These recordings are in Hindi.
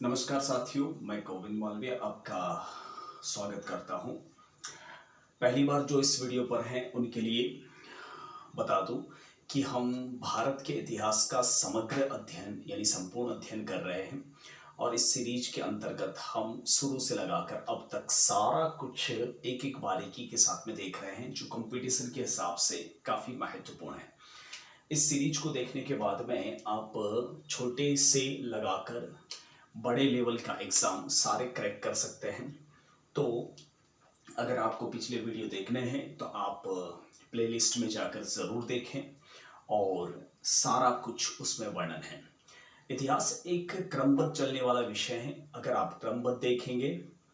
नमस्कार साथियों, मैं गोविंद मालवीय आपका स्वागत करता हूं। पहली बार जो इस वीडियो पर हैं उनके लिए बता दूं कि हम भारत के इतिहास का समग्र अध्ययन यानी संपूर्ण अध्ययन कर रहे हैं और इस सीरीज के अंतर्गत हम शुरू से लगाकर अब तक सारा कुछ एक एक बारीकी के साथ में देख रहे हैं, जो कंपटीशन के हिसाब से काफ़ी महत्वपूर्ण है। इस सीरीज को देखने के बाद में आप छोटे से लगाकर बड़े लेवल का एग्ज़ाम सारे क्रैक कर सकते हैं। तो अगर आपको पिछले वीडियो देखने हैं तो आप प्लेलिस्ट में जाकर ज़रूर देखें और सारा कुछ उसमें वर्णन है। इतिहास एक क्रमबद्ध चलने वाला विषय है। अगर आप क्रमबद्ध देखेंगे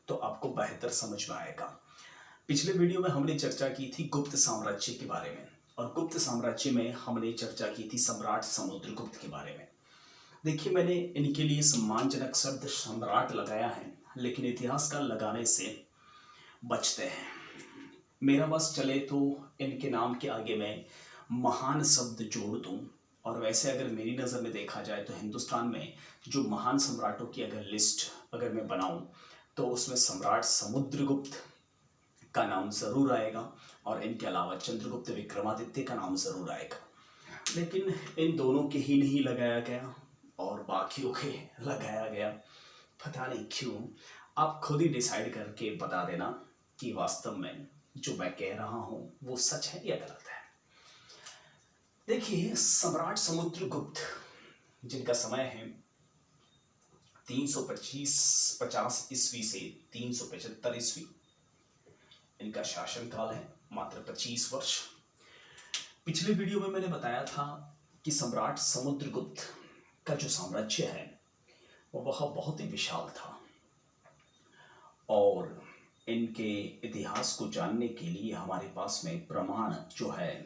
तो आपको बेहतर समझ में आएगा। पिछले वीडियो में हमने चर्चा की थी गुप्त साम्राज्य के बारे में, और गुप्त साम्राज्य में हमने चर्चा की थी सम्राट समुद्रगुप्त के बारे में। देखिए, मैंने इनके लिए सम्मानजनक शब्द सम्राट लगाया है, लेकिन इतिहास का लगाने से बचते हैं। मेरा बस चले तो इनके नाम के आगे मैं महान शब्द जोड़ दूं। और वैसे अगर मेरी नज़र में देखा जाए तो हिंदुस्तान में जो महान सम्राटों की अगर लिस्ट अगर मैं बनाऊं तो उसमें सम्राट समुद्रगुप्त का नाम ज़रूर आएगा और इनके अलावा चंद्रगुप्त विक्रमादित्य का नाम ज़रूर आएगा। लेकिन इन दोनों के ही नहीं लगाया गया और बाकियों के लगाया गया, पता नहीं क्यों। आप खुद ही डिसाइड करके बता देना कि वास्तव में जो मैं कह रहा हूँ वो सच है या गलत है। देखिए, सम्राट समुद्रगुप्त जिनका समय है 350 ईस्वी से 375 ईस्वी, इनका शासनकाल है मात्र 25 वर्ष। पिछले वीडियो में मैंने बताया था कि सम्राट समुद्रगुप्त का जो साम्राज्य है वह बहुत ही विशाल था और इनके इतिहास को जानने के लिए हमारे पास में प्रमाण जो है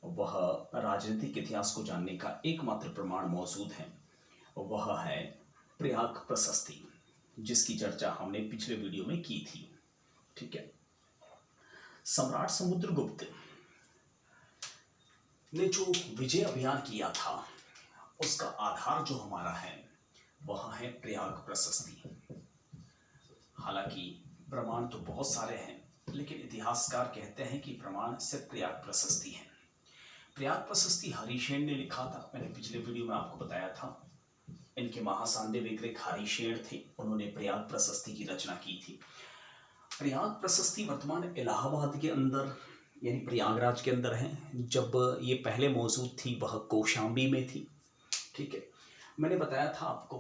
वह राजनीतिक इतिहास को जानने का एकमात्र प्रमाण मौजूद है, वह है प्रयाग प्रशस्ति, जिसकी चर्चा हमने पिछले वीडियो में की थी। ठीक है, सम्राट समुद्रगुप्त ने जो विजय अभियान किया था उसका आधार जो हमारा है वह है प्रयाग प्रशस्ति। हालांकि प्रमाण तो बहुत सारे हैं, लेकिन इतिहासकार कहते हैं कि प्रमाण सिर्फ प्रयाग प्रशस्ति है। प्रयाग प्रशस्ति हरिशेन ने लिखा था। मैंने पिछले वीडियो में आपको बताया था इनके महासांध्य विग्रह हरिशेन थे, उन्होंने प्रयाग प्रशस्ति की रचना की थी। प्रयाग प्रशस्ति वर्तमान इलाहाबाद के अंदर यानी प्रयागराज के अंदर है। जब ये पहले मौजूद थी वह कौशाम्बी में थी। ठीक है, मैंने बताया था आपको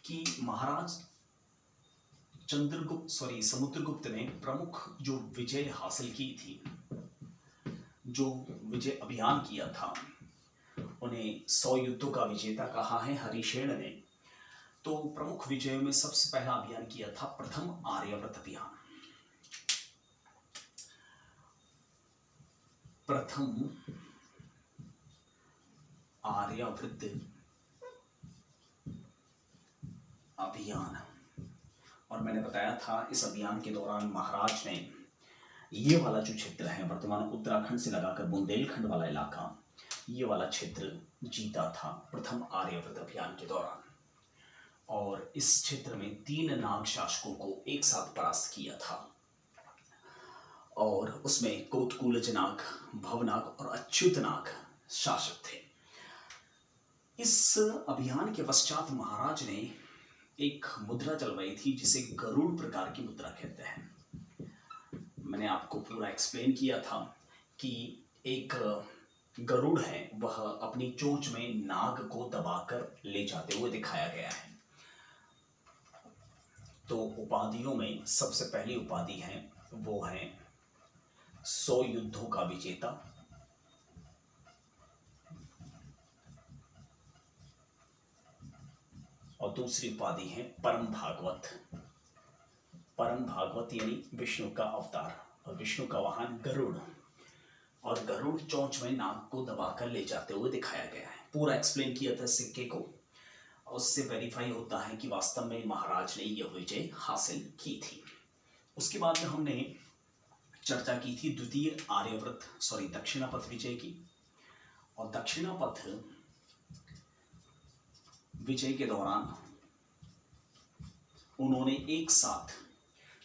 कि महाराज समुद्रगुप्त ने प्रमुख जो विजय हासिल की थी, जो विजय अभियान किया था, उन्हें 100 युद्धों का विजेता कहा है हरिशेन ने। तो प्रमुख विजयों में सबसे पहला अभियान किया था प्रथम आर्यावर्त अभियान। प्रथम आर्यावर्त अभियान, और मैंने बताया था इस अभियान के दौरान महाराज ने ये वाला जो क्षेत्र है वर्तमान उत्तराखंड से लगाकर बुंदेलखंड वाला इलाका, ये वाला क्षेत्र जीता था प्रथम आर्यावर्त अभियान के दौरान। और इस क्षेत्र में 3 नाग शासकों को एक साथ परास्त किया था और उसमें कोतकुलज नाग, भवनाग और अच्युतनाग शासक थे। इस अभियान के पश्चात महाराज ने एक मुद्रा चलवाई थी जिसे गरुड़ प्रकार की मुद्रा कहते हैं। मैंने आपको पूरा एक्सप्लेन किया था कि एक गरुड़ है, वह अपनी चोंच में नाग को दबाकर ले जाते हुए दिखाया गया है। तो उपाधियों में सबसे पहली उपाधि है वो है 100 युद्धों का विजेता, और दूसरी उपाधि है परम भागवत। परम भागवत यानी विष्णु का अवतार, और विष्णु का वाहन गरुड़, और गरुड़ चोंच में नाग को दबाकर ले जाते हुए दिखाया गया है। पूरा एक्सप्लेन किया था सिक्के को, उससे वेरीफाई होता है कि वास्तव में महाराज ने यह विजय हासिल की थी। उसके बाद में हमने चर्चा की थी द्वितीय दक्षिणापथ विजय की, और दक्षिणापथ विजय के दौरान उन्होंने एक साथ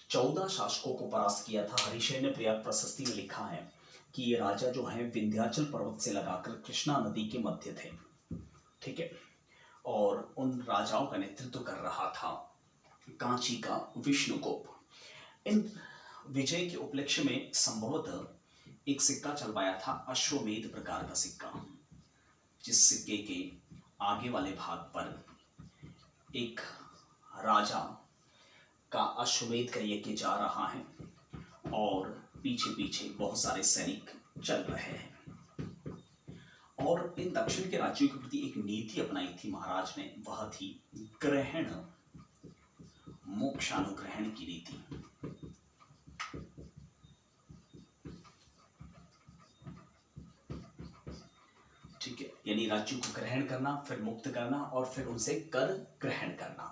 14 शासकों को परास्त किया था। हरिशेन ने प्रयाग प्रशस्ति में लिखा है कि ये राजा जो है विंध्याचल पर्वत से लगाकर कृष्णा नदी के मध्य थे, ठीक है, और उन राजाओं का नेतृत्व कर रहा था कांची का विष्णुगुप्त। इन विजय के उपलक्ष्य में संभवतः एक सिक्का चलवाया था, अश्वमेध प्रकार का सिक्का, जिस सिक्के के आगे वाले भाग पर एक राजा का अश्वमेध का यज्ञ जा रहा है और पीछे पीछे बहुत सारे सैनिक चल रहे हैं। और इन दक्षिण के राज्यों के प्रति एक नीति अपनाई थी महाराज ने, वह थी ग्रहण मोक्षानुग्रहण की नीति। ठीक है, यानी राज्यों को ग्रहण करना, फिर मुक्त करना और फिर उनसे कर ग्रहण करना।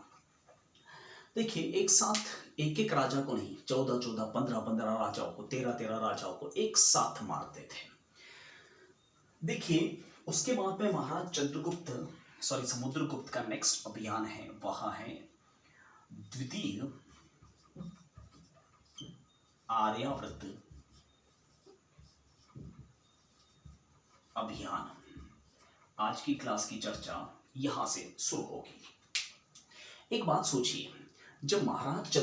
देखिए, एक साथ एक एक राजा को नहीं, 14-14, 15-15 राजाओं को, 13-13 राजाओं को एक साथ मारते थे। देखिए, उसके बाद में महाराज समुद्रगुप्त का नेक्स्ट अभियान है, वह है द्वितीय आर्यावर्त अभियान। आज की क्लास की चर्चा यहां से शुरू होगी। एक बात सोचिए, जब महाराज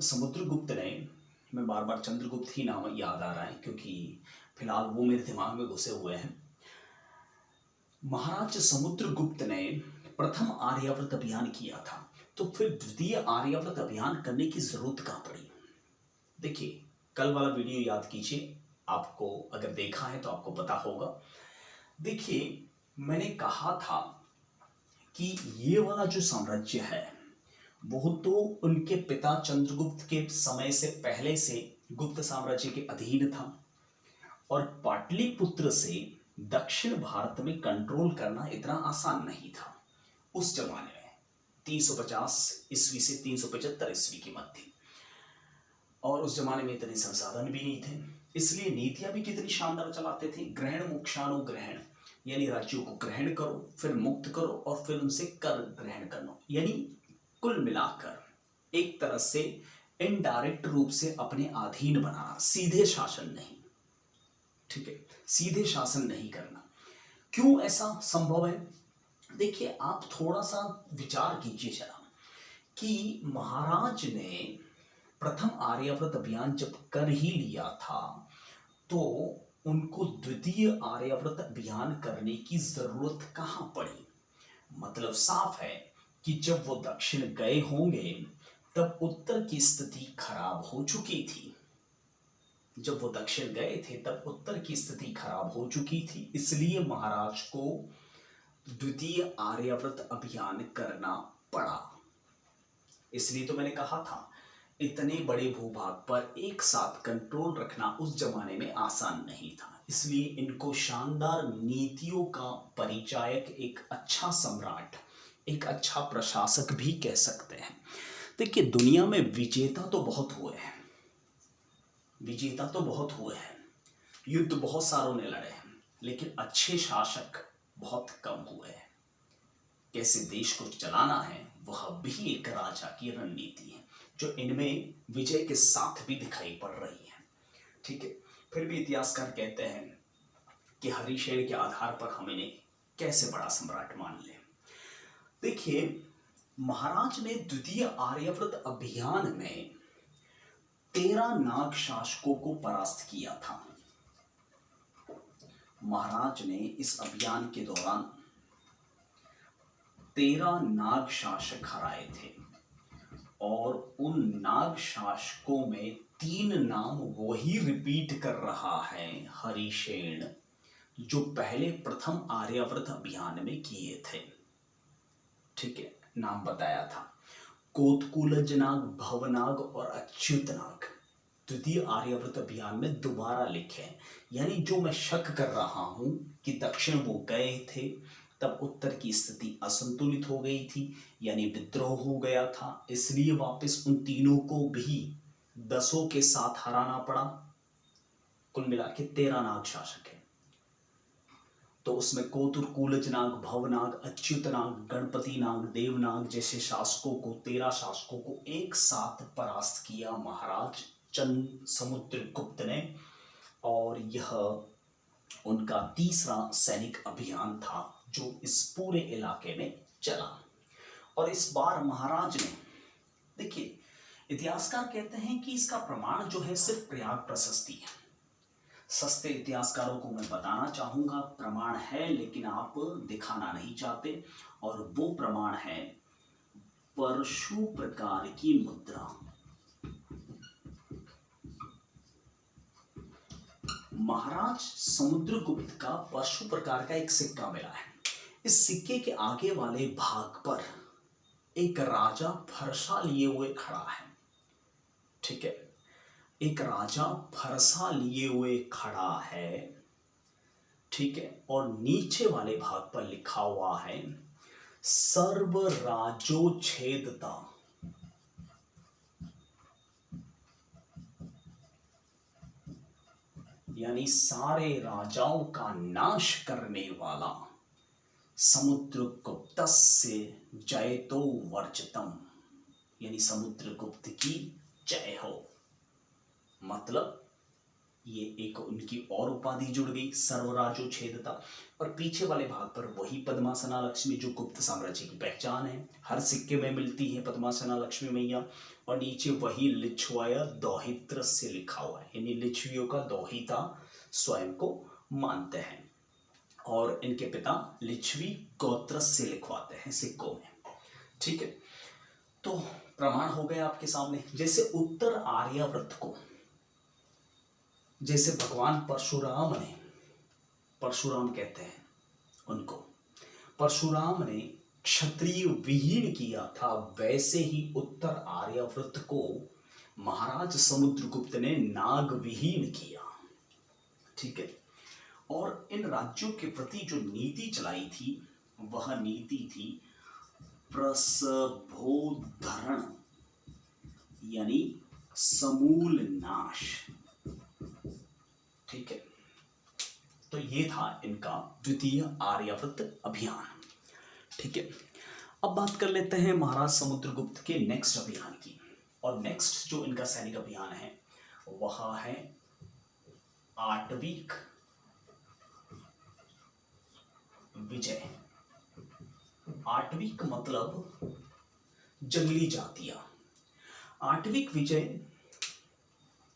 समुद्रगुप्त ने, मैं बार बार चंद्रगुप्त ही नाम याद आ रहा है क्योंकि फिलहाल वो मेरे दिमाग में घुसे हुए हैं। महाराज समुद्रगुप्त ने प्रथम आर्यावर्त अभियान किया था, तो फिर द्वितीय आर्यावर्त अभियान करने की जरूरत कहां पड़ी? देखिए, कल वाला वीडियो याद कीजिए, आपको अगर देखा है तो आपको पता होगा। देखिए, मैंने कहा था कि ये वाला जो साम्राज्य है वो तो उनके पिता चंद्रगुप्त के समय से पहले से गुप्त साम्राज्य के अधीन था, और पाटलिपुत्र से दक्षिण भारत में कंट्रोल करना इतना आसान नहीं था उस जमाने में, 350 ईस्वी से 375 ईस्वी के मध्य। और उस जमाने में इतने संसाधन भी नहीं थे, इसलिए नीतियां भी कितनी शानदार चलाते थे, ग्रहण मोक्षानुग्रहण, यानी राज्यों को ग्रहण करो, फिर मुक्त करो और फिर उनसे कर ग्रहण करना, यानी कुल मिलाकर एक तरह से इनडायरेक्ट रूप से अपने अधीन बनाना, सीधे शासन नहीं। ठीक है, सीधे शासन नहीं करना। क्यों ऐसा संभव है? देखिए, आप थोड़ा सा विचार कीजिए जरा कि महाराज ने प्रथम आर्यावर्त अभियान जब कर ही लिया था तो उनको द्वितीय आर्यावर्त अभियान करने की जरूरत कहां पड़ी? मतलब साफ है कि जब वो दक्षिण गए होंगे तब उत्तर की स्थिति खराब हो चुकी थी। जब वो दक्षिण गए थे तब उत्तर की स्थिति खराब हो चुकी थी, इसलिए महाराज को द्वितीय आर्यावर्त अभियान करना पड़ा। इसलिए तो मैंने कहा था, इतने बड़े भूभाग पर एक साथ कंट्रोल रखना उस जमाने में आसान नहीं था, इसलिए इनको शानदार नीतियों का परिचायक, एक अच्छा सम्राट, एक अच्छा प्रशासक भी कह सकते हैं। देखिए, दुनिया में विजेता तो बहुत हुए हैं, विजेता तो बहुत हुए हैं, युद्ध बहुत सारों ने लड़े हैं, लेकिन अच्छे शासक बहुत कम हुए हैं। कैसे देश को चलाना है वह भी एक राजा की रणनीति है, जो इनमें विजय के साथ भी दिखाई पड़ रही है। ठीक है, फिर भी इतिहासकार कहते हैं कि हरिशेन के आधार पर हम इन्हें कैसे बड़ा सम्राट मान लें। देखिए, महाराज ने द्वितीय आर्यावर्त अभियान में 13 नाग शासकों को परास्त किया था। महाराज ने इस अभियान के दौरान 13 नाग शासक हराए थे, और उन नाग शासकों में 3 नाम वही रिपीट कर रहा है हरिशेन, जो पहले प्रथम आर्यावर्त अभियान में किए थे। ठीक है, नाम बताया था, कोतकुलज नाग, भवनाग और अच्युत नाग। द्वितीय आर्यावर्त अभियान में दोबारा लिखे, यानी जो मैं शक कर रहा हूं कि दक्षिण वो गए थे तब उत्तर की स्थिति असंतुलित हो गई थी, यानी विद्रोह हो गया था, इसलिए वापस उन तीनों को भी 10 के साथ हराना पड़ा। कुल मिला के 13 नाग शासक है। तो उसमें कोतुर, कूलजनाग, भवनाग, अच्युतनाग, गणपति नाग, देवनाग जैसे शासकों को, 13 शासकों को एक साथ परास्त किया महाराज समुद्रगुप्त ने। और यह उनका तीसरा सैनिक अभियान था जो इस पूरे इलाके में चला। और इस बार महाराज ने, देखिए इतिहासकार कहते हैं कि इसका प्रमाण जो है सिर्फ प्रयाग प्रशस्ति है। सस्ते इतिहासकारों को मैं बताना चाहूंगा प्रमाण है, लेकिन आप दिखाना नहीं चाहते, और वो प्रमाण है परशु प्रकार की मुद्रा। महाराज समुद्रगुप्त का परशु प्रकार का एक सिक्का मिला है। इस सिक्के के आगे वाले भाग पर एक राजा फरसा लिए हुए खड़ा है। ठीक है, एक राजा फरसा लिए हुए खड़ा है। ठीक है, और नीचे वाले भाग पर लिखा हुआ है सर्व राजोच्छेदता। यानी सारे राजाओं का नाश करने वाला समुद्रगुप्तस्य जयतो वर्जितम, यानी समुद्रगुप्त की जय हो। मतलब ये एक उनकी और उपाधि जुड़ गई, सर्वराजोच्छेदता। और पीछे वाले भाग पर वही पद्मासना लक्ष्मी जो गुप्त साम्राज्य की पहचान है, हर सिक्के में मिलती है पद्मासना लक्ष्मी मैया। और नीचे वही लिच्छवाय दौहित्र से लिखा हुआ है, यानी लिच्छवियों का दौहिता स्वयं को मानते हैं, और इनके पिता लिच्छवी गोत्र से लिखवाते हैं सिक्कों में। ठीक है, तो प्रमाण हो गए आपके सामने। जैसे उत्तर आर्यावर्त को, जैसे भगवान परशुराम ने, परशुराम कहते हैं उनको, परशुराम ने क्षत्रिय विहीन किया था, वैसे ही उत्तर आर्यावर्त को महाराज समुद्रगुप्त ने नाग विहीन किया। ठीक है, और इन राज्यों के प्रति जो नीति चलाई थी वह नीति थी प्रसभोद्धरण, यानी समूल नाश। ठीक है, तो ये था इनका द्वितीय आर्यावर्त अभियान। ठीक है, अब बात कर लेते हैं महाराज समुद्रगुप्त के नेक्स्ट अभियान की। और नेक्स्ट जो इनका सैनिक अभियान है वह है आटविक विजय। आटविक मतलब जंगली जातियां। आटविक विजय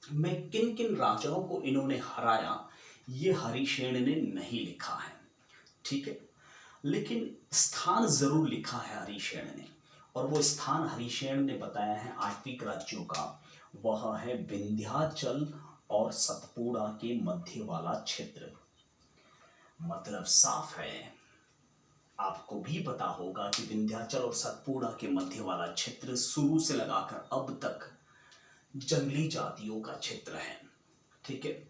में किन किन राजाओं को इन्होंने हराया ये हरिशेन ने नहीं लिखा है। ठीक है, लेकिन स्थान जरूर लिखा है हरिशेन ने, और वो स्थान हरिशेन ने बताया है आटविक राज्यों का, वह है विंध्याचल और सतपुड़ा के मध्य वाला क्षेत्र। मतलब साफ है, आपको भी पता होगा कि विंध्याचल और सतपुड़ा के मध्य वाला क्षेत्र शुरू से लगाकर अब तक जंगली जातियों का क्षेत्र है। ठीक है,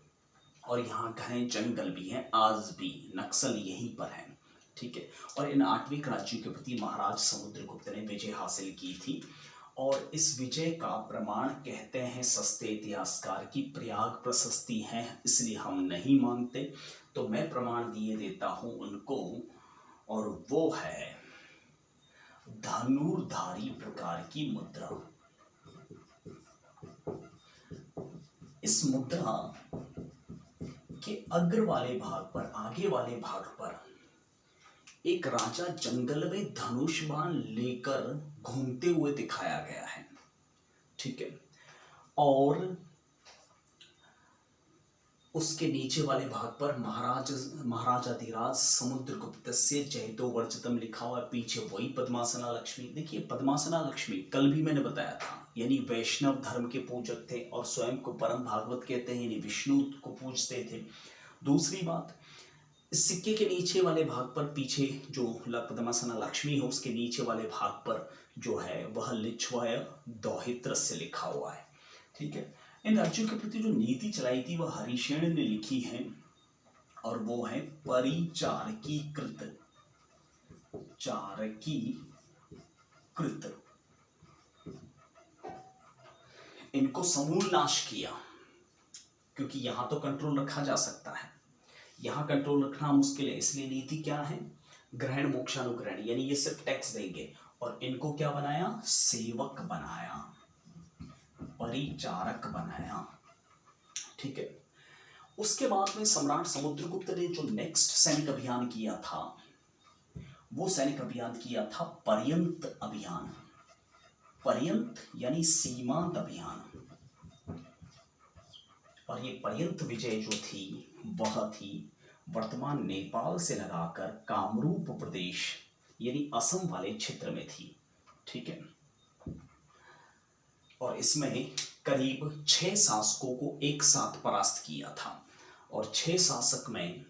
और यहाँ घने जंगल भी हैं, आज भी नक्सल यहीं पर है। ठीक है, और इन आटविक राज्यों के प्रति महाराज समुद्रगुप्त ने विजय हासिल की थी, और इस विजय का प्रमाण कहते हैं सस्ते इतिहासकार की प्रयाग प्रशस्ति है, इसलिए हम नहीं मानते। तो मैं प्रमाण दिए देता हूं उनको, और वो है धनुर्धारी प्रकार की मुद्रा। इस मुद्रा के अग्र वाले भाग पर, आगे वाले भाग पर एक राजा जंगल में धनुष बाण लेकर घूमते हुए दिखाया गया है। ठीक है, और उसके नीचे वाले भाग पर महाराजाधिराज समुद्रगुप्त से जयतो वर्जितम लिखा हुआ है, पीछे वही पद्मासना लक्ष्मी। देखिए पद्मासना लक्ष्मी कल भी मैंने बताया था, यानी वैष्णव धर्म के पूजक थे और स्वयं को परम भागवत कहते हैं, यानी विष्णु को पूजते थे। दूसरी बात, इस सिक्के के नीचे वाले भाग पर पीछे जो पद्मासना लक्ष्मी है उसके नीचे वाले भाग पर जो है वह लिच्छवाय दौहित्र से लिखा हुआ है। ठीक है, इन राज्यों के प्रति जो नीति चलाई थी वह हरिशेन ने लिखी है, और वो है परिचारकीकृत, चारकीकृत। इनको समूल नाश किया, क्योंकि यहां तो कंट्रोल रखा जा सकता है, यहाँ कंट्रोल रखना मुश्किल है, इसलिए नीति क्या है, ग्रहण मोक्षानुग्रहण, यानी ये सिर्फ टैक्स देंगे। और इनको क्या बनाया, सेवक बनाया, परिचारक बनाया। ठीक है। उसके बाद में सम्राट समुद्रगुप्त ने जो नेक्स्ट सैनिक अभियान किया था, वो सैनिक अभियान किया था पर्यंत अभियान। पर्यंत यानी सीमांत अभियान। और ये पर्यंत विजय जो थी वह थी वर्तमान नेपाल से लगाकर कामरूप प्रदेश यानी असम वाले क्षेत्र में थी। ठीक है। और इसमें करीब 6 शासकों को एक साथ परास्त किया था। और 6 शासक में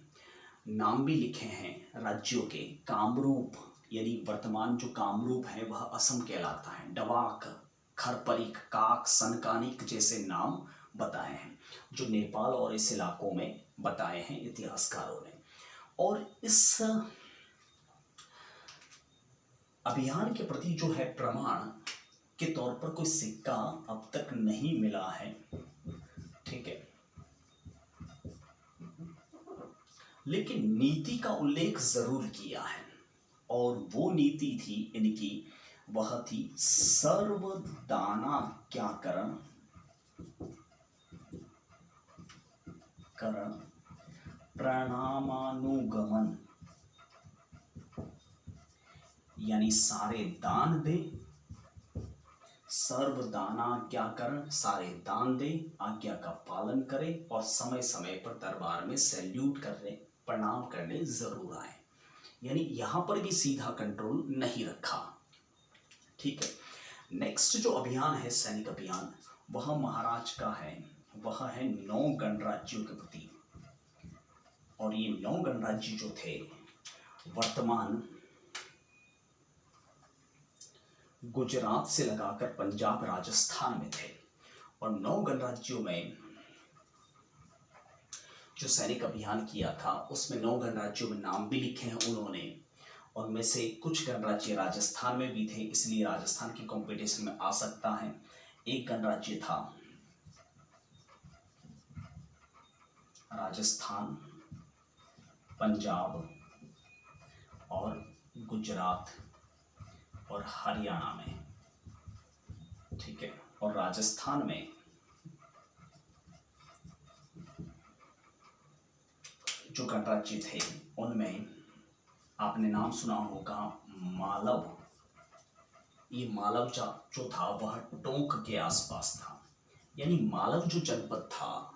नाम भी लिखे हैं राज्यों के। कामरूप यानी वर्तमान जो कामरूप है वह असम कहलाता है। डवाक, खरपरिक, काक, सनकानिक जैसे नाम बताए हैं जो नेपाल और इस इलाकों में बताए हैं इतिहासकारों ने। और इस अभियान के प्रति जो है प्रमाण के तौर पर कोई सिक्का अब तक नहीं मिला है। ठीक है। लेकिन नीति का उल्लेख जरूर किया है। और वो नीति थी इनकी, वह थी सर्वदानाज्ञाकरण प्रणामानुगमन, यानी सारे दान दे, सर्वदानाज्ञाकरण, सारे दान दे, आज्ञा का पालन करे और समय समय पर दरबार में सैल्यूट करने, प्रणाम करने जरूर आए। यानी यहां पर भी सीधा कंट्रोल नहीं रखा। ठीक है। नेक्स्ट जो अभियान है सैनिक अभियान, वह महाराज का है, वह है 9 गणराज्यों के प्रति। और ये 9 गणराज्य जो थे वर्तमान गुजरात से लगाकर पंजाब, राजस्थान में थे। और 9 गणराज्यों में जो सैनिक अभियान किया था उसमें 9 गणराज्यों में नाम भी लिखे हैं उन्होंने। और में से कुछ गणराज्य राजस्थान में भी थे, इसलिए राजस्थान की कंपटीशन में आ सकता है। एक गणराज्य था राजस्थान, पंजाब और गुजरात और हरियाणा में। ठीक है। और राजस्थान में जो गणराज्य थे उनमें आपने नाम सुना होगा मालव। ये मालव जो था वह टोंक के आसपास था। यानी मालव जो जनपद था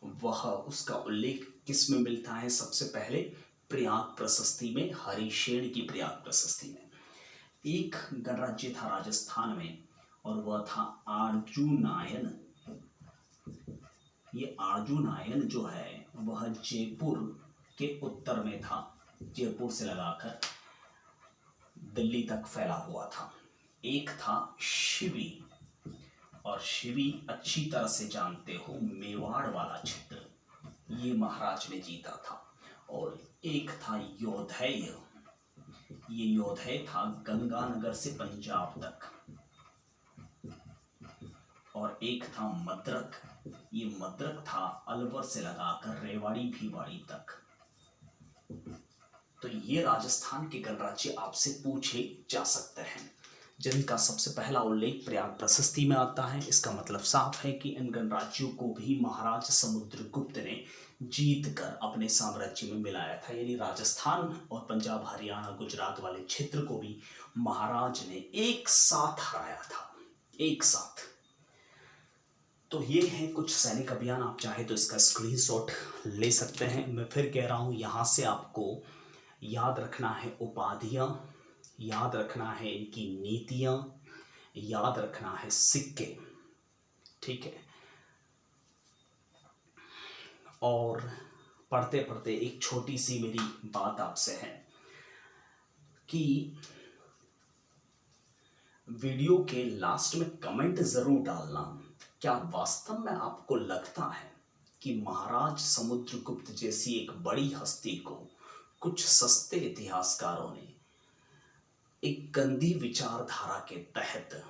वह, उसका उल्लेख किस में मिलता है, सबसे पहले प्रयाग प्रशस्ति में, हरिशेन की प्रयाग प्रशस्ति में। एक गणराज्य था राजस्थान में और वह था अर्जुनायन। ये अर्जुनायन जो है वह जयपुर के उत्तर में था, जयपुर से लगाकर दिल्ली तक फैला हुआ था। एक था शिवी, और शिवी अच्छी तरह से जानते हो मेवाड़ वाला क्षेत्र, ये महाराज ने जीता था। और एक था योधेय, ये योधेय था गंगानगर से पंजाब तक। और एक था मद्रक, ये मद्रक था अलवर से लगाकर रेवाड़ी भिवाड़ी तक। तो ये राजस्थान के गणराज्य आपसे पूछे जा सकते हैं, जिनका सबसे पहला उल्लेख प्रयाग प्रशस्ति में आता है। इसका मतलब साफ है कि इन गणराज्यों को भी महाराज समुद्रगुप्त ने जीत कर अपने साम्राज्य में मिलाया था। यानी राजस्थान और पंजाब, हरियाणा, गुजरात वाले क्षेत्र को भी महाराज ने एक साथ हराया था, एक साथ। तो ये है कुछ सैनिक अभियान, आप चाहे तो इसका स्क्रीनशॉट ले सकते हैं। मैं फिर कह रहा हूँ, यहाँ से आपको याद रखना है उपाधियाँ, याद रखना है इनकी नीतियाँ, याद रखना है सिक्के। ठीक है। और पढ़ते पढ़ते एक छोटी सी मेरी बात आपसे है कि वीडियो के लास्ट में कमेंट जरूर डालना, क्या वास्तव में आपको लगता है कि महाराज समुद्रगुप्त जैसी एक बड़ी हस्ती को कुछ सस्ते इतिहासकारों ने एक गंदी विचारधारा के तहत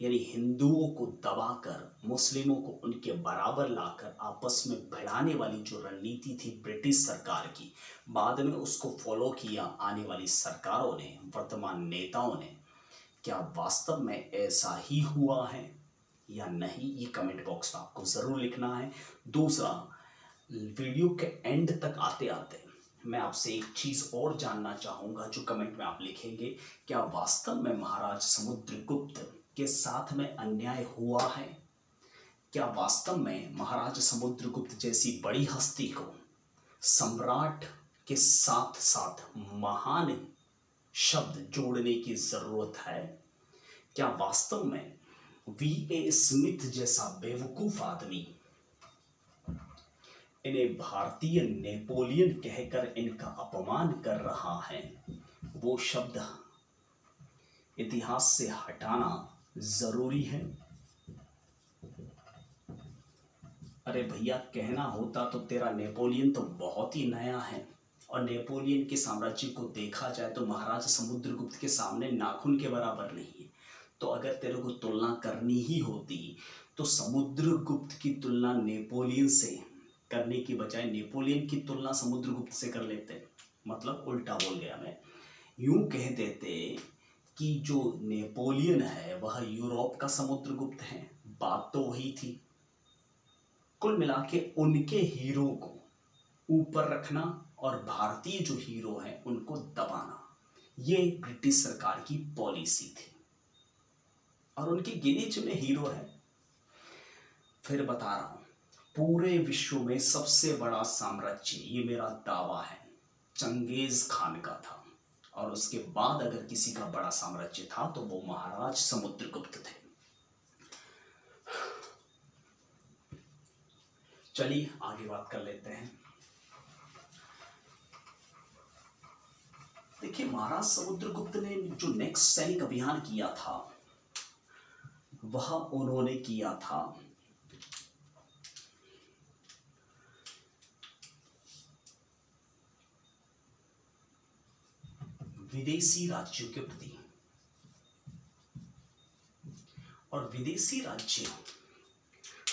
यानी हिंदुओं को दबाकर मुस्लिमों को उनके बराबर लाकर आपस में भिड़ाने वाली जो रणनीति थी ब्रिटिश सरकार की, बाद में उसको फॉलो किया आने वाली सरकारों ने, वर्तमान नेताओं ने। क्या वास्तव में ऐसा ही हुआ है या नहीं, ये कमेंट बॉक्स में आपको ज़रूर लिखना है। दूसरा, वीडियो के एंड तक आते आते मैं आपसे एक चीज़ और जानना चाहूँगा जो कमेंट में आप लिखेंगे, क्या वास्तव में महाराज समुद्रगुप्त के साथ में अन्याय हुआ है? क्या वास्तव में महाराज समुद्रगुप्त जैसी बड़ी हस्ती को सम्राट के साथ साथ महान शब्द जोड़ने की ज़रूरत है? क्या वास्तव में V.A. स्मिथ जैसा बेवकूफ़ आदमी इन्हें भारतीय नेपोलियन कहकर इनका अपमान कर रहा है? वो शब्द इतिहास से हटाना जरूरी है। अरे भैया, कहना होता तो तेरा नेपोलियन तो बहुत ही नया है, और नेपोलियन के साम्राज्य को देखा जाए तो महाराज समुद्रगुप्त के सामने नाखून के बराबर नहीं है। तो अगर तेरे को तुलना करनी ही होती तो समुद्रगुप्त की तुलना नेपोलियन से करने की बजाय नेपोलियन की तुलना समुद्रगुप्त से कर लेते। मतलब उल्टा बोल गया मैं, यूं कह देते कि जो नेपोलियन है वह यूरोप का समुद्रगुप्त है। बात तो वही थी। कुल मिला के उनके हीरो को ऊपर रखना और भारतीय जो हीरो हैं उनको दबाना, ये ब्रिटिश सरकार की पॉलिसी थी, और उनके गिने चुने हीरो हैं। फिर बता रहा हूं, पूरे विश्व में सबसे बड़ा साम्राज्य, ये मेरा दावा है, चंगेज खान का था, और उसके बाद अगर किसी का बड़ा साम्राज्य था तो वो महाराज समुद्रगुप्त थे। चलिए आगे बात कर लेते हैं। देखिए, महाराज समुद्रगुप्त ने जो नेक्स्ट सैनिक अभियान किया था वह उन्होंने किया था विदेशी राज्यों के प्रति। और विदेशी राज्य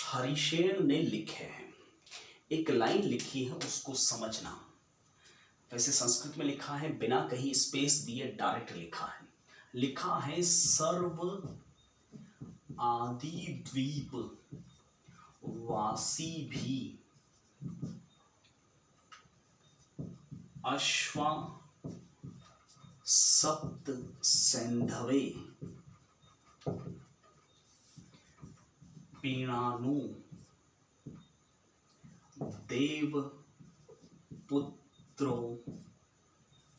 हरिशेन ने लिखे हैं। एक लाइन लिखी है, उसको समझना। वैसे संस्कृत में लिखा है, बिना कहीं स्पेस दिए डायरेक्ट लिखा है सर्व आदि द्वीप वासी भी अश्वा सप्त सैंधवे पीणानु देव पुत्रो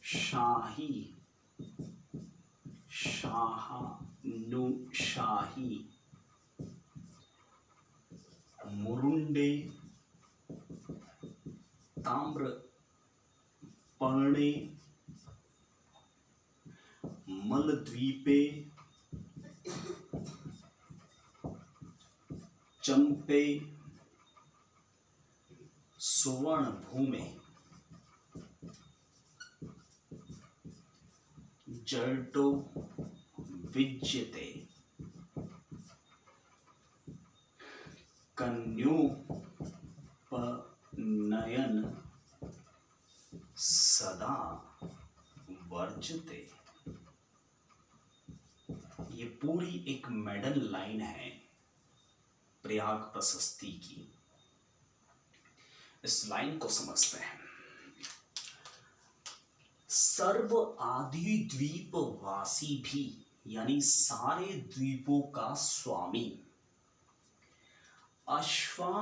शाही शाहानुशाही मुरुंडे ताम्र पर्णे मलद्वीपे चंपे सुवर्ण भूमे जर्टो विज्यते कन्योपनयन सदा वर्जते। ये पूरी एक मेडल लाइन है प्रयाग प्रशस्ति की। इस लाइन को समझते हैं। सर्व आदि द्वीप वासी भी, यानी सारे द्वीपों का स्वामी, अश्वा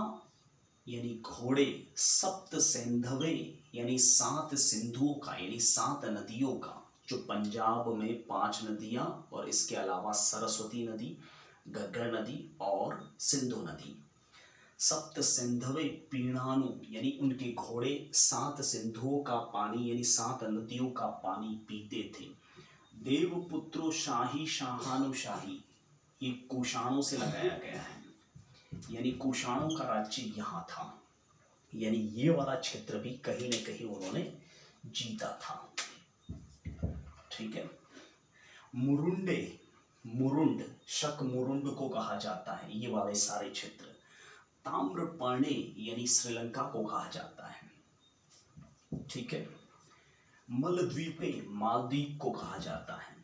यानी घोड़े, सप्त सिंधवे यानी 7 सिंधुओं का, यानी 7 नदियों का, जो पंजाब में 5 नदियां और इसके अलावा सरस्वती नदी, घग्गर नदी और सिंधु नदी। सप्त सिंधवे पीणानु यानी उनके घोड़े 7 सिंधुओं का पानी यानी 7 नदियों का पानी पीते थे। देवपुत्रो शाही शाहानुशाही, ये कुषाणों से लगाया गया है, यानी कुषाणों का राज्य यहाँ था, यानी ये वाला क्षेत्र भी कहीं न कहीं उन्होंने जीता था। ठीक है। मुरुंडे मुरुंड, शक मुरुंड को कहा जाता है, ये वाले सारे क्षेत्र। ताम्रपर्णे यानी श्रीलंका को कहा जाता है, ठीक है। मलद्वीपे मालदीव को कहा जाता है।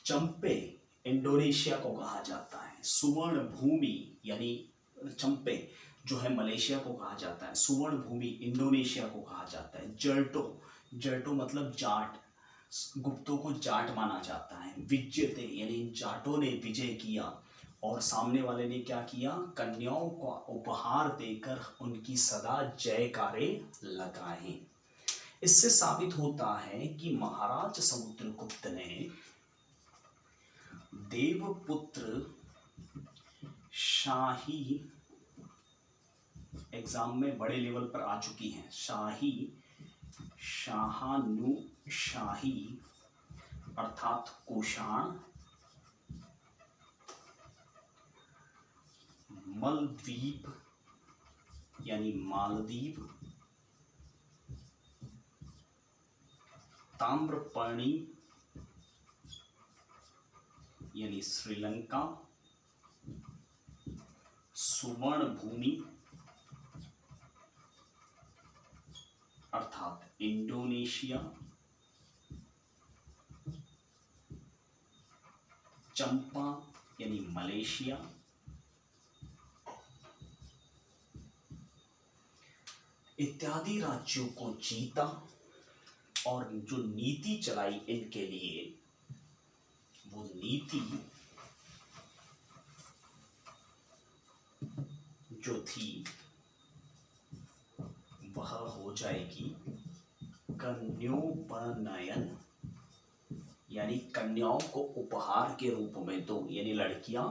चंपे इंडोनेशिया को कहा जाता है। सुवर्ण भूमि यानी चंपे जो है मलेशिया को कहा जाता है। सुवर्ण भूमि इंडोनेशिया को कहा जाता है। जर्टो, जर्टो मतलब जाट, गुप्तों को जाट माना जाता है। विजयते यानी जाटों ने विजय किया और सामने वाले ने क्या किया, कन्याओं को उपहार देकर उनकी सदा जयकारे लगाए। इससे साबित होता है कि महाराज समुद्रगुप्त ने देवपुत्र शाही, एग्जाम में बड़े लेवल पर आ चुकी हैं, शाही, शाहानुशाही अर्थात कुषाण, मलद्वीप यानी मालदीव, ताम्रपर्णी यानी श्रीलंका, सुवर्ण भूमि अर्थात इंडोनेशिया, चंपा यानी मलेशिया, इत्यादि राज्यों को जीता और जो नीति चलाई इनके लिए, वो नीति जो थी वह हो जाएगी कन्योपनयन, यानी कन्याओं को उपहार के रूप में दो, यानी लड़कियां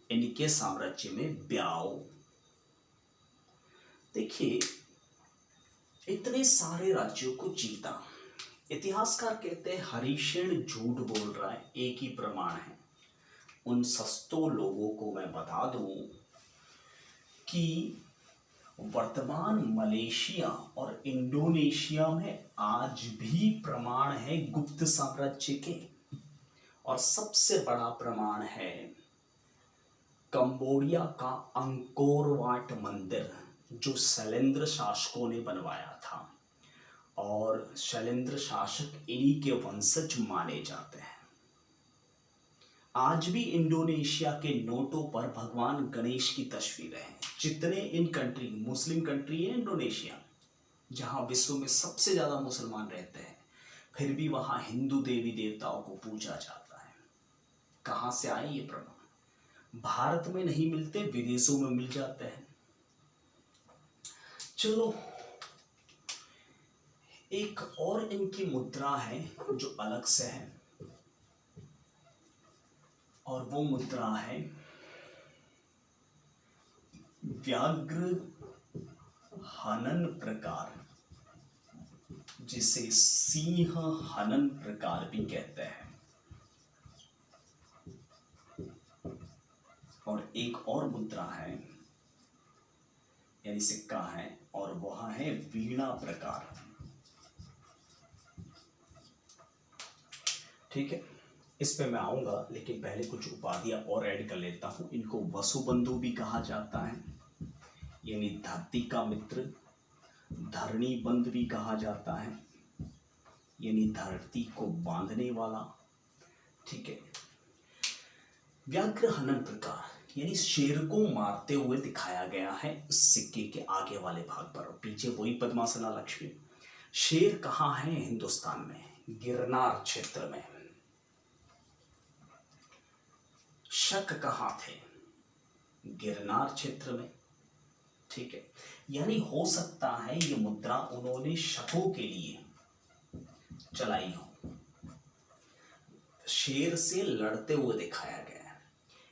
इनके साम्राज्य में ब्याओ। देखिए इतने सारे राज्यों को जीता। इतिहासकार कहते हैं हरिशेन झूठ बोल रहा है, एक ही प्रमाण है। उन सस्तों लोगों को मैं बता दूं कि वर्तमान मलेशिया और इंडोनेशिया में आज भी प्रमाण है गुप्त साम्राज्य के, और सबसे बड़ा प्रमाण है कंबोडिया का अंकोर वाट मंदिर जो शैलेंद्र शासकों ने बनवाया था, और शैलेंद्र शासक इन्हीं के वंशज माने जाते हैं। आज भी इंडोनेशिया के नोटों पर भगवान गणेश की तस्वीरें हैं। जितने इन कंट्री, मुस्लिम कंट्री है इंडोनेशिया, जहां विश्व में सबसे ज्यादा मुसलमान रहते हैं, फिर भी वहां हिंदू देवी देवताओं को पूजा जाता है। कहां से आए ये प्रमाण? भारत में नहीं मिलते, विदेशों में मिल जाते हैं। चलो एक और इनकी मुद्रा है जो अलग से है, और वो मुद्रा है व्याघ्र हनन प्रकार, जिसे सिंह हनन प्रकार भी कहते हैं। और एक और मुद्रा है यानी सिक्का है, और वह है वीणा प्रकार। ठीक है, इस पे मैं आऊंगा, लेकिन पहले कुछ उपाधियां और ऐड कर लेता हूं। इनको वसुबंधु भी कहा जाता है, यानी धरती का मित्र। धरणी बंध भी कहा जाता है, यानी धरती को बांधने वाला। ठीक है, व्याघ्र हनन प्रकार यानी शेर को मारते हुए दिखाया गया है इस सिक्के के आगे वाले भाग पर, और पीछे वही पद्मासना लक्ष्मी। शेर कहाँ है हिंदुस्तान में? गिरनार क्षेत्र में। शक कहाँ थे? गिरनार क्षेत्र में। ठीक है, यानी हो सकता है ये मुद्रा उन्होंने शकों के लिए चलाई हो। शेर से लड़ते हुए दिखाया गया है,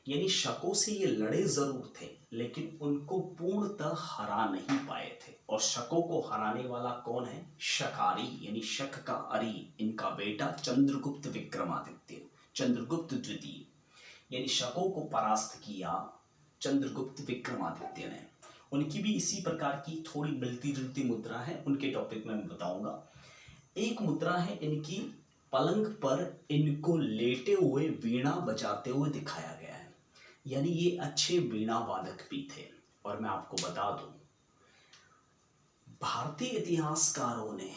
यानी शकों से ये लड़े जरूर थे, लेकिन उनको पूर्णतः हरा नहीं पाए थे। और शकों को हराने वाला कौन है? शकारी, यानी शक का अरी, इनका बेटा चंद्रगुप्त विक्रमादित्य, चंद्रगुप्त द्वितीय, यानी शकों को परास्त किया चंद्रगुप्त विक्रमादित्य ने। उनकी भी इसी प्रकार की थोड़ी मिलती जुलती मुद्रा है, उनके टॉपिक में मैं बताऊंगा। एक मुद्रा है इनकी पलंग पर इनको लेटे हुए वीणा बजाते हुए दिखाया गया है, यानी ये अच्छे वीणा वादक भी थे। और मैं आपको बता दूं, भारतीय इतिहासकारों ने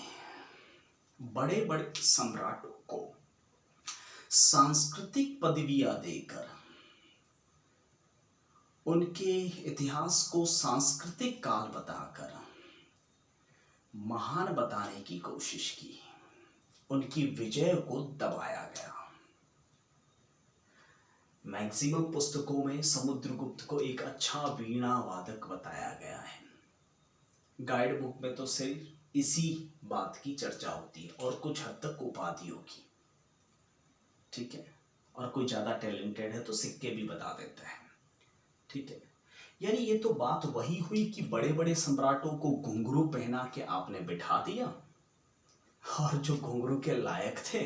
बड़े बड़े सम्राटों को सांस्कृतिक पदवियां देकर उनके इतिहास को सांस्कृतिक काल बताकर महान बताने की कोशिश की, उनकी विजय को दबाया गया। मैक्सिमम पुस्तकों में समुद्रगुप्त को एक अच्छा वीणा वादक बताया गया है। गाइड बुक में तो सिर्फ इसी बात की चर्चा होती है और कुछ हद तक उपाधियों की, ठीक है। और कोई ज्यादा टैलेंटेड है तो सिक्के भी बता देता है, ठीक है। यानी ये तो बात वही हुई कि बड़े बड़े सम्राटों को घुंघरू पहना के आपने बिठा दिया और जो घुंघरू के लायक थे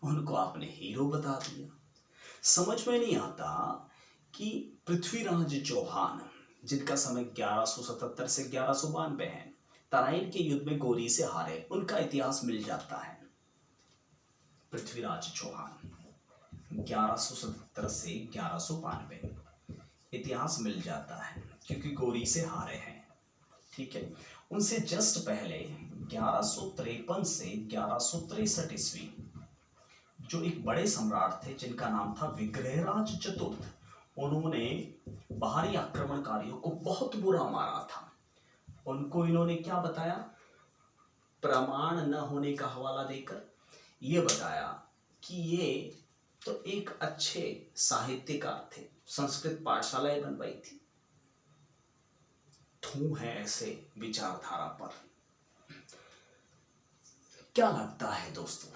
उनको आपने हीरो बता दिया। समझ में नहीं आता कि पृथ्वीराज चौहान, जिनका समय 1177 से 1192 है, तराइन के युद्ध में गोरी से हारे, उनका इतिहास मिल जाता है। पृथ्वीराज चौहान 1177 से 1192 इतिहास मिल जाता है क्योंकि गोरी से हारे हैं, ठीक है। उनसे जस्ट पहले 1153 से 1163 ईस्वी जो एक बड़े सम्राट थे जिनका नाम था विग्रहराज चतुर्थ, उन्होंने बाहरी आक्रमणकारियों को बहुत बुरा मारा था। उनको इन्होंने क्या बताया, प्रमाण न होने का हवाला देकर ये बताया कि ये तो एक अच्छे साहित्यकार थे, संस्कृत पाठशालाएं बनवाई थी। थू है ऐसे विचारधारा पर। क्या लगता है दोस्तों,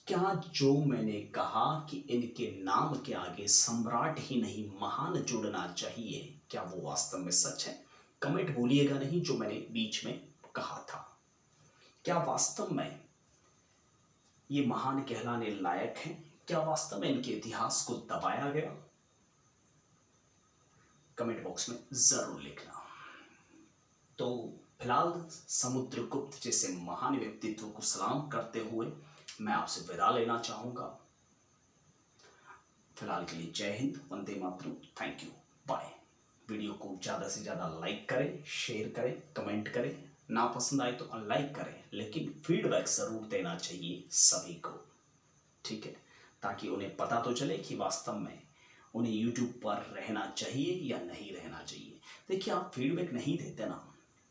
क्या जो मैंने कहा कि इनके नाम के आगे सम्राट ही नहीं महान जुड़ना चाहिए, क्या वो वास्तव में सच है? कमेंट भूलिएगा नहीं जो मैंने बीच में कहा था। क्या वास्तव में ये महान कहलाने लायक हैं? क्या वास्तव में इनके इतिहास को दबाया गया? कमेंट बॉक्स में जरूर लिखना। तो फिलहाल समुद्रगुप्त जैसे महान व्यक्तित्व को सलाम करते हुए मैं आपसे विदा लेना चाहूंगा। फिलहाल के लिए जय Hind, Vande Mataram, thank you, bye. Video को ज़्यादा से ज़्यादा लाइक करें, शेयर करें, कमेंट करें। ना पसंद आए तो अनलाइक करें, लेकिन फीडबैक ज़रूर देना चाहिए सभी को, ठीक है, ताकि उन्हें पता तो चले कि वास्तव में उन्हें यूट्यूब पर रहना चाहिए या नहीं रहना चाहिए। देखिए, आप फीडबैक नहीं देते ना,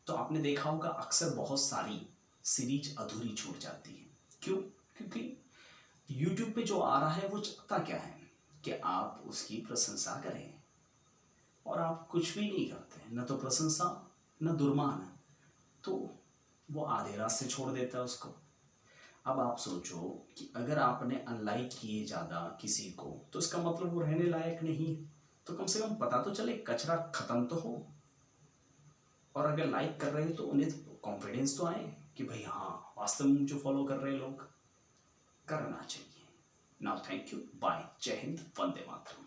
तो आपने देखा होगा अक्सर बहुत सारी सीरीज अधूरी छूट जाती है। क्यों? क्योंकि यूट्यूब पे जो आ रहा है वो चाहता क्या है कि आप उसकी प्रशंसा करें, और आप कुछ भी नहीं करते, न तो प्रशंसा न दुर्मान, तो वो आधे रास्ते छोड़ देता है उसको। अब आप सोचो कि अगर आपने अनलाइक किए ज़्यादा किसी को, तो इसका मतलब वो रहने लायक नहीं, तो कम से कम पता तो चले, कचरा खत्म तो हो। और अगर लाइक कर रहे हो तो उन्हें कॉन्फिडेंस तो आए कि भाई हाँ, वास्तव में जो फॉलो कर रहे हैं लोग, करना चाहिए। नाउ थैंक यू, बाय, जय हिंद, वंदे मातरम।